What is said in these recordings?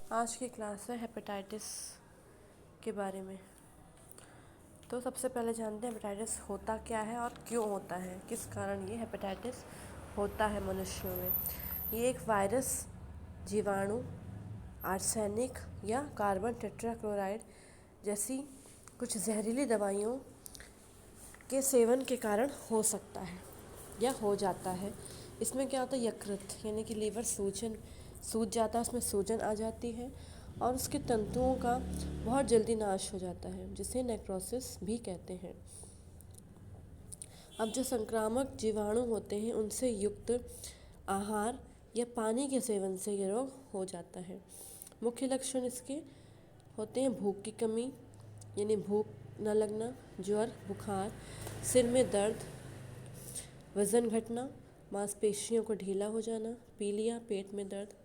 आज की क्लास है हेपेटाइटिस के बारे में। तो सबसे पहले जानते हैं हेपेटाइटिस होता क्या है और क्यों होता है, किस कारण ये हेपेटाइटिस होता है मनुष्यों में। ये एक वायरस, जीवाणु, आर्सेनिक या कार्बन टेट्राक्लोराइड जैसी कुछ जहरीली दवाइयों के सेवन के कारण हो सकता है या हो जाता है। इसमें क्या होता है, यकृत यानी कि लीवर सूज जाता है, उसमें सूजन आ जाती है और उसके तंतुओं का बहुत जल्दी नाश हो जाता है, जिसे नेक्रोसिस भी कहते हैं। अब जो संक्रामक जीवाणु होते हैं उनसे युक्त आहार या पानी के सेवन से ये रोग हो जाता है। मुख्य लक्षण इसके होते हैं भूख की कमी यानी भूख न लगना, ज्वर, बुखार, सिर में दर्द, वज़न घटना, मांसपेशियों को ढीला हो जाना, पीलिया, पेट में दर्द।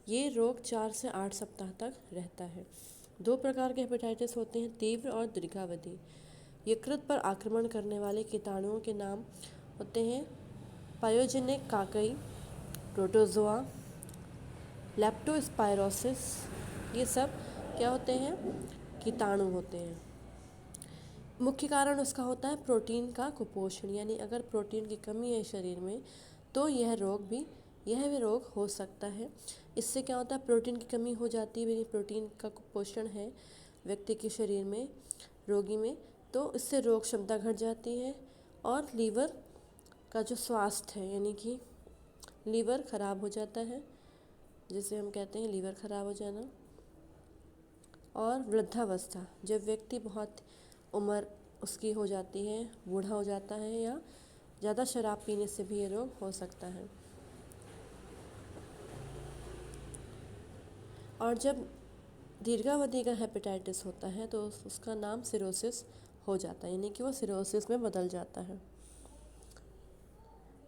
ये रोग 4 से 8 सप्ताह तक रहता है। 2 प्रकार के हेपेटाइटिस होते हैं, तीव्र और दीर्घावधि। यकृत पर आक्रमण करने वाले कीटाणुओं के नाम होते हैं पायोजेनिक काकई, प्रोटोजोआ, लेप्टोस्पायरोसिस। ये सब क्या होते हैं, कीटाणु होते हैं। मुख्य कारण उसका होता है प्रोटीन का कुपोषण, यानी अगर प्रोटीन की कमी है शरीर में तो यह भी रोग हो सकता है। इससे क्या होता है, प्रोटीन की कमी हो जाती है, यानी प्रोटीन का कुपोषण है व्यक्ति के शरीर में, रोगी में, तो इससे रोग क्षमता घट जाती है और लीवर का जो स्वास्थ्य है यानी कि लीवर खराब हो जाता है, जिसे हम कहते हैं लीवर खराब हो जाना। और वृद्धावस्था, जब व्यक्ति बहुत उम्र उसकी हो जाती है, बूढ़ा हो जाता है या ज़्यादा शराब पीने से भी ये रोग हो सकता है। और जब दीर्घावधि का हेपेटाइटिस होता है तो उसका नाम सिरोसिस हो जाता है, यानी कि वो सिरोसिस में बदल जाता है।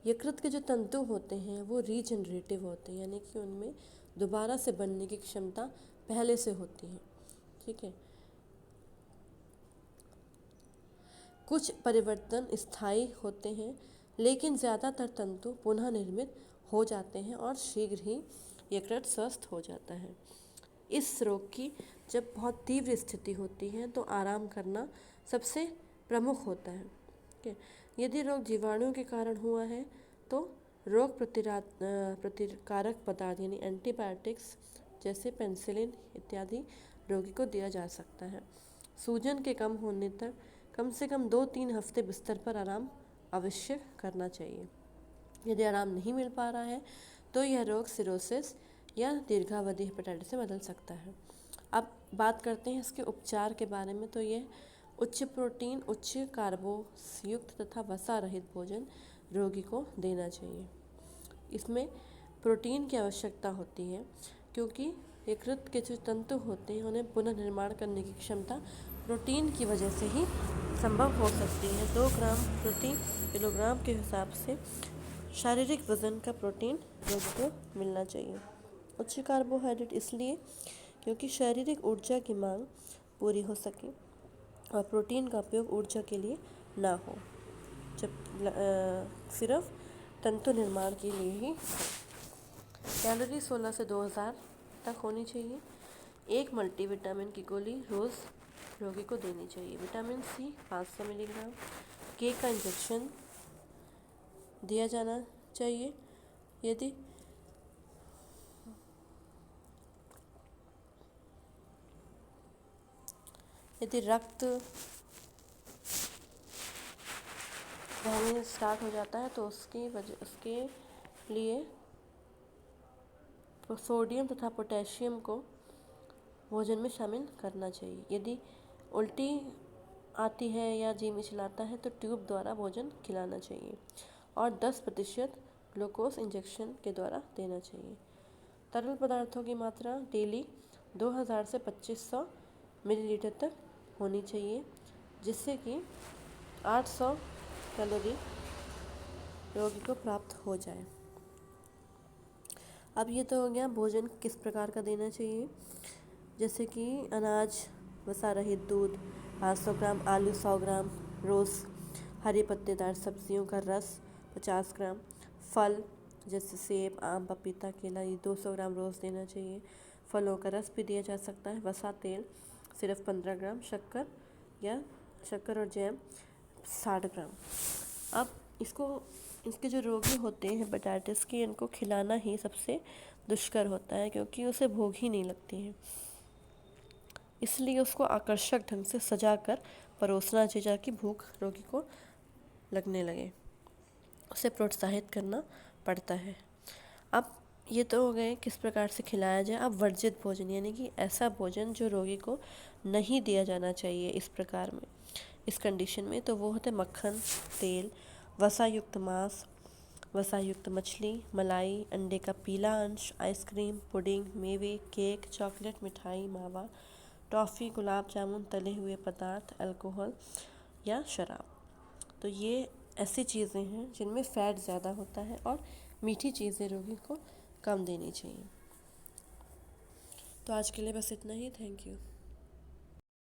यकृत के जो तंतु होते हैं वो रीजनरेटिव होते हैं, यानी कि उनमें दोबारा से बनने की क्षमता पहले से होती है। ठीक है, कुछ परिवर्तन स्थायी होते हैं लेकिन ज़्यादातर तंतु पुनः निर्मित हो जाते हैं और शीघ्र ही यकृत स्वस्थ हो जाता है। इस रोग की जब बहुत तीव्र स्थिति होती है तो आराम करना सबसे प्रमुख होता है। ठीक है, यदि रोग जीवाणु के कारण हुआ है तो रोग प्रतिकारक पदार्थ यानी एंटीबायोटिक्स जैसे पेनिसिलिन इत्यादि रोगी को दिया जा सकता है। सूजन के कम होने तक कम से कम 2-3 हफ्ते बिस्तर पर आराम अवश्य करना चाहिए। यदि आराम नहीं मिल पा रहा है तो यह रोग सिरोसिस या दीर्घावधि हेपेटाइटिस से बदल सकता है। अब बात करते हैं इसके उपचार के बारे में। तो यह उच्च प्रोटीन, उच्च कार्बोस युक्त तथा वसा रहित भोजन रोगी को देना चाहिए। इसमें प्रोटीन की आवश्यकता होती है क्योंकि यकृत के जो तंतु होते हैं उन्हें पुनर्निर्माण करने की क्षमता प्रोटीन की वजह से ही संभव हो सकती है। 2 ग्राम प्रति किलोग्राम के हिसाब से शारीरिक वजन का प्रोटीन रोगी को मिलना चाहिए। उच्च कार्बोहाइड्रेट इसलिए क्योंकि शारीरिक ऊर्जा की मांग पूरी हो सके और प्रोटीन का उपयोग ऊर्जा के लिए ना हो, जब सिर्फ तंतु निर्माण के लिए ही हो। कैलोरी 16 से 2000 तक होनी चाहिए। एक मल्टीविटामिन की गोली रोज़ रोगी को देनी चाहिए। Vitamin C 500 milligram. के का इंजेक्शन दिया जाना चाहिए। यदि रक्त बहने स्टार्ट हो जाता है तो उसके लिए सोडियम तथा पोटेशियम को भोजन में शामिल करना चाहिए। यदि उल्टी आती है या जी मिचलाता है तो ट्यूब द्वारा भोजन खिलाना चाहिए और 10% ग्लूकोज इंजेक्शन के द्वारा देना चाहिए। तरल पदार्थों की मात्रा डेली 2000 से 2500 मिलीलीटर तक होनी चाहिए, जिससे कि 800 कैलोरी रोगी को प्राप्त हो जाए। अब ये तो हो गया भोजन किस प्रकार का देना चाहिए, जैसे कि अनाज, वसा रहित दूध 500 ग्राम, आलू 100 ग्राम रोज़, हरी पत्तेदार सब्जियों का रस 50 ग्राम, फल जैसे सेब, आम, पपीता, केला ये 200 ग्राम रोज़ देना चाहिए। फलों का रस भी दिया जा सकता है। वसा तेल सिर्फ 15 ग्राम, शक्कर और जैम 60 ग्राम। अब इसके जो रोगी होते हैं हेपेटाइटिस के, इनको खिलाना ही सबसे दुष्कर होता है क्योंकि उसे भूख ही नहीं लगती है। इसलिए उसको आकर्षक ढंग से सजा कर परोसना चाहिए ताकि भूख रोगी को लगने लगे। उसे प्रोत्साहित करना पड़ता है। अब ये तो हो गए किस प्रकार से खिलाया जाए। अब वर्जित भोजन यानी कि ऐसा भोजन जो रोगी को नहीं दिया जाना चाहिए इस प्रकार में, इस कंडीशन में, तो वो होते मक्खन, तेल, वसायुक्त मांस, वसायुक्त मछली, मलाई, अंडे का पीला अंश, आइसक्रीम, पुडिंग, मेवे, केक, चॉकलेट, मिठाई, मावा, टॉफ़ी, गुलाब जामुन, तले हुए पदार्थ, अल्कोहल या शराब। तो ये ऐसी चीज़ें हैं जिनमें फ़ैट ज़्यादा होता है और मीठी चीज़ें रोगी को कम देनी चाहिए। तो आज के लिए बस इतना ही। Thank you.